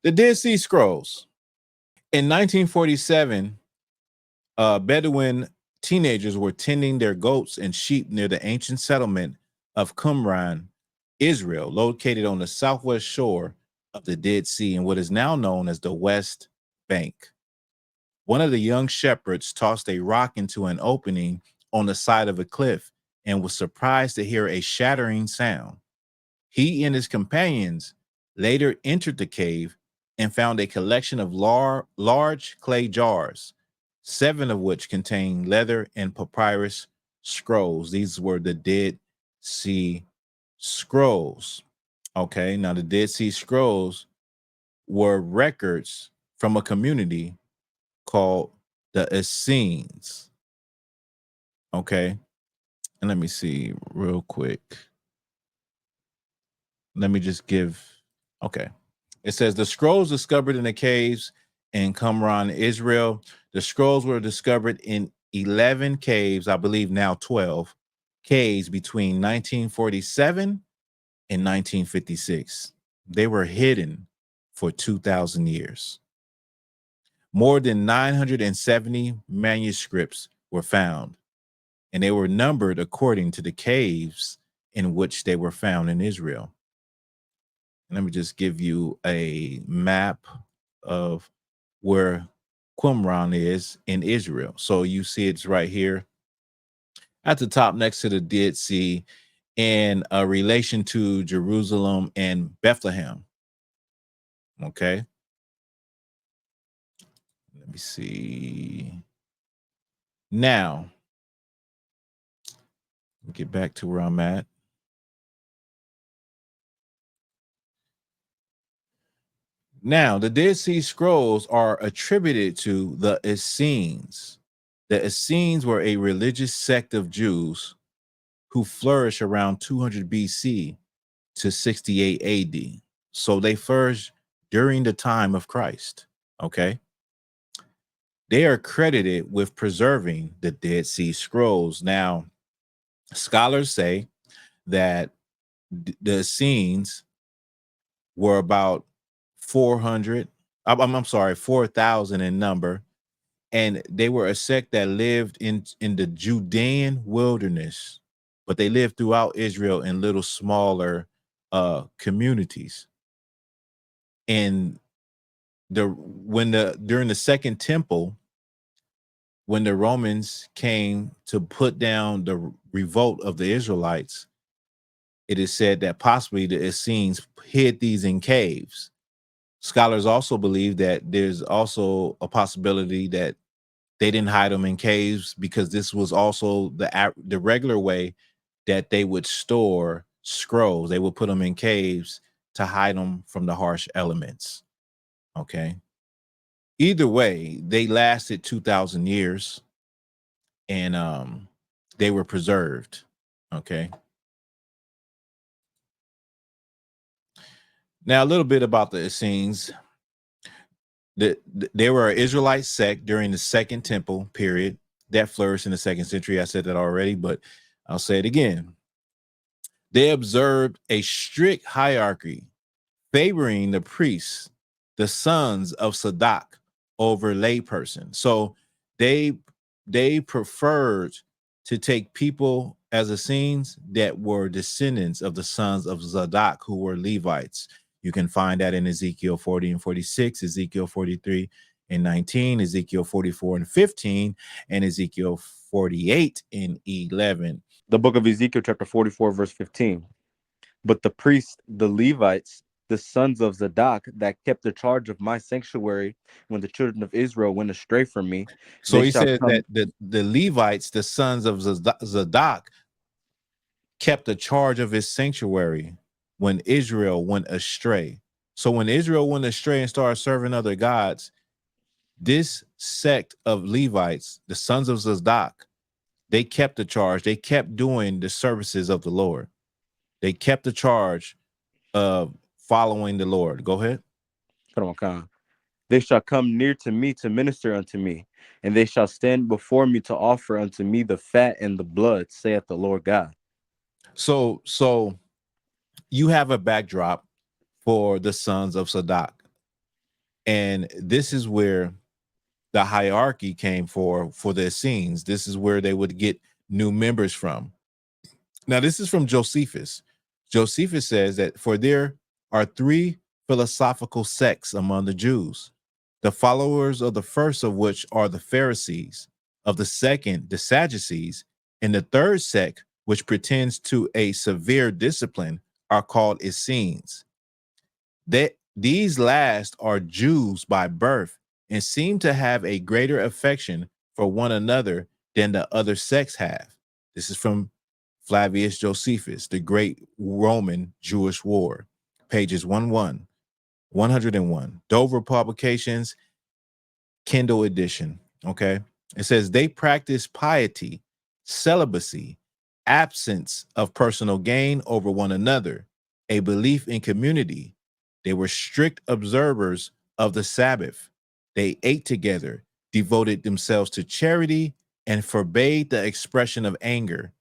The Dead Sea Scrolls. In 1947, Bedouin teenagers were tending their goats and sheep near the ancient settlement of Qumran, Israel, located on the southwest shore of the Dead Sea in what is now known as the West Bank. One of the young shepherds tossed a rock into an opening on the side of a cliff and was surprised to hear a shattering sound. He and his companions later entered the cave and found a collection of large clay jars, 7 of which contained leather and papyrus scrolls. These were the Dead Sea Scrolls. Okay, now the Dead Sea Scrolls were records from a community called the Essenes. Okay, and let me see real quick. Let me just give. Okay, it says the scrolls discovered in the caves in Qumran, Israel. The scrolls were discovered in 11 caves, I believe now 12 caves between 1947 and 1956. They were hidden for 2,000 years. More than 970 manuscripts were found, and they were numbered according to the caves in which they were found in Israel. And let me just give you a map of where Qumran is in Israel. So you see it's right here at the top next to the Dead Sea in relation to Jerusalem and Bethlehem. Okay. Let me see. Now, get back to where I'm at. Now, the Dead Sea Scrolls are attributed to the Essenes. The Essenes were a religious sect of Jews who flourished around 200 BC to 68 AD. So they flourished during the time of Christ. Okay. They are credited with preserving the Dead Sea Scrolls. Now, scholars say that the Essenes were about 400, I'm sorry, 4,000 in number. And they were a sect that lived in the Judean wilderness, but they lived throughout Israel in little smaller communities. And during the Second Temple, when the Romans came to put down the revolt of the Israelites, it is said that possibly the Essenes hid these in caves. Scholars also believe that there's also a possibility that they didn't hide them in caves because this was also the regular way that they would store scrolls. They would put them in caves to hide them from the harsh elements. Okay. Either way, they lasted 2,000 years and they were preserved. Okay. Now, a little bit about the Essenes. They were an Israelite sect during the Second Temple period that flourished in the 2nd century. I said that already, but I'll say it again. They observed a strict hierarchy favoring the priests, the sons of Sadak, over layperson. So they preferred to take people as Essenes that were descendants of the sons of Zadok, who were Levites. You can find that in Ezekiel 40 and 46, Ezekiel 43 and 19, Ezekiel 44 and 15, and Ezekiel 48 and 11. The book of Ezekiel, chapter 44, verse 15. But the priests, the Levites, the sons of Zadok, that kept the charge of my sanctuary when the children of Israel went astray from me, So they he shall says that come. the Levites, the sons of Zadok, kept the charge of his sanctuary when Israel went astray. So when Israel went astray and started serving other gods, this sect of Levites, the sons of Zadok, they kept the charge. They kept doing the services of the Lord. They kept the charge of following the Lord. Go ahead. Come on, come on. They shall come near to me to minister unto me, and they shall stand before me to offer unto me the fat and the blood, saith the Lord God. So you have a backdrop for the sons of Sadak. And this is where the hierarchy came for the Essenes. This is where they would get new members from. Now, this is from Josephus. Josephus says that for there are three philosophical sects among the Jews, the followers of the first of which are the Pharisees, of the second, the Sadducees, and the third sect, which pretends to a severe discipline, are called Essenes. These last are Jews by birth and seem to have a greater affection for one another than the other sects have. This is from Flavius Josephus, The Great Roman Jewish War, pages 101. Dover Publications, Kindle edition. Okay. It says they practice piety, celibacy, absence of personal gain over one another, a belief in community. They were strict observers of the Sabbath. They ate together, devoted themselves to charity, and forbade the expression of anger.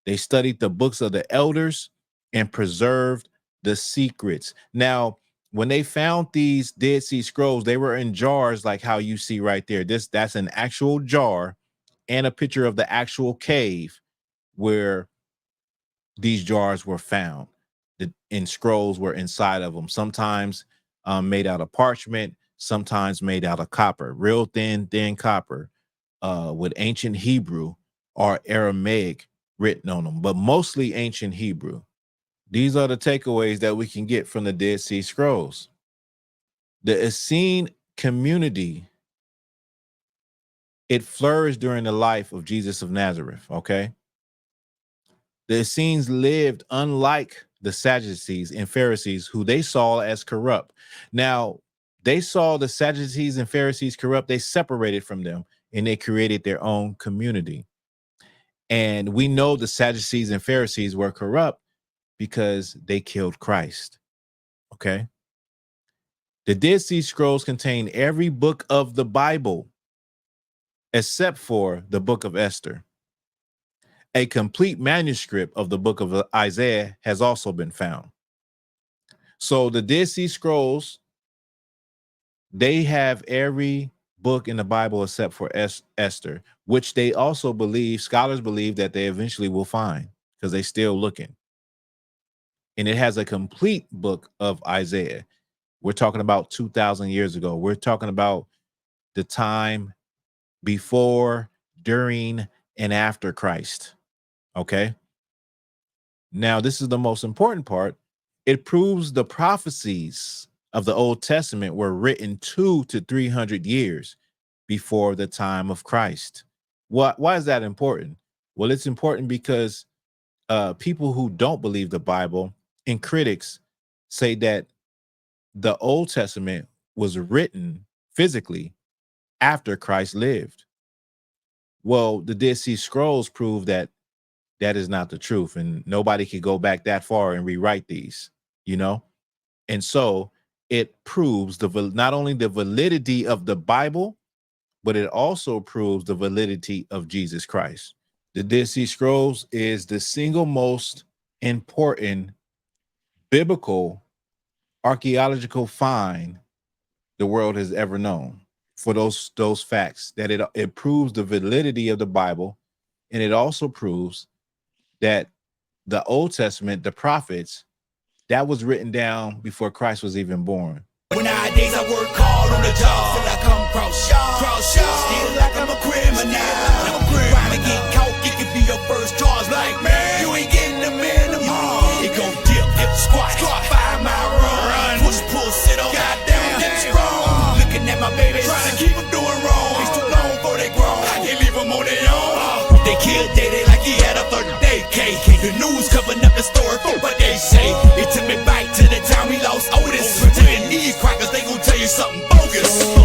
They studied the books of the elders and preserved the secrets. Now, when they found these Dead Sea Scrolls, they were in jars like how you see right there. That's an actual jar and a picture of the actual cave where these jars were found. And scrolls were inside of them, sometimes made out of parchment, sometimes made out of copper, real thin copper, with ancient Hebrew or Aramaic written on them, but mostly ancient Hebrew. These are the takeaways that we can get from the Dead Sea Scrolls. The Essene community, it flourished during the life of Jesus of Nazareth, okay? The Essenes lived unlike the Sadducees and Pharisees, who they saw as corrupt. Now, they saw the Sadducees and Pharisees corrupt. They separated from them and they created their own community. And we know the Sadducees and Pharisees were corrupt because they killed Christ. Okay. The Dead Sea Scrolls contain every book of the Bible except for the book of Esther. A complete manuscript of the book of Isaiah has also been found. So the Dead Sea Scrolls, they have every book in the Bible except for Esther, which they also believe, scholars believe, that they eventually will find because they're still looking. And it has a complete book of Isaiah. We're talking about 2,000 years ago. We're talking about the time before, during, and after Christ. Okay. Now, this is the most important part. It proves the prophecies of the Old Testament were written 200 to 300 years before the time of Christ. Why is that important? Well, it's important because people who don't believe the Bible and critics say that the Old Testament was written physically after Christ lived. Well, the Dead Sea Scrolls prove that that is not the truth, and nobody could go back that far and rewrite these, you know? And so it proves not only the validity of the Bible, but it also proves the validity of Jesus Christ. The Dead Sea Scrolls is the single most important biblical archaeological find the world has ever known, for those facts, that it proves the validity of the Bible, and it also proves that the Old Testament, the prophets, that was written down before Christ was even born. When nowadays I work hard on the job till I come cross y'all, still like I'm a criminal. Trying to get caught, it could be your first charge. Like, man, you ain't getting the minimum. It go dip, squat, 5 mile run, push, pull, sit on, goddamn, get strong. Looking at my babies, trying to keep them doing wrong. It's too long before they grown, I can't leave them on their own. They killed Day like he had a 30-day cake. The news covering up the story, but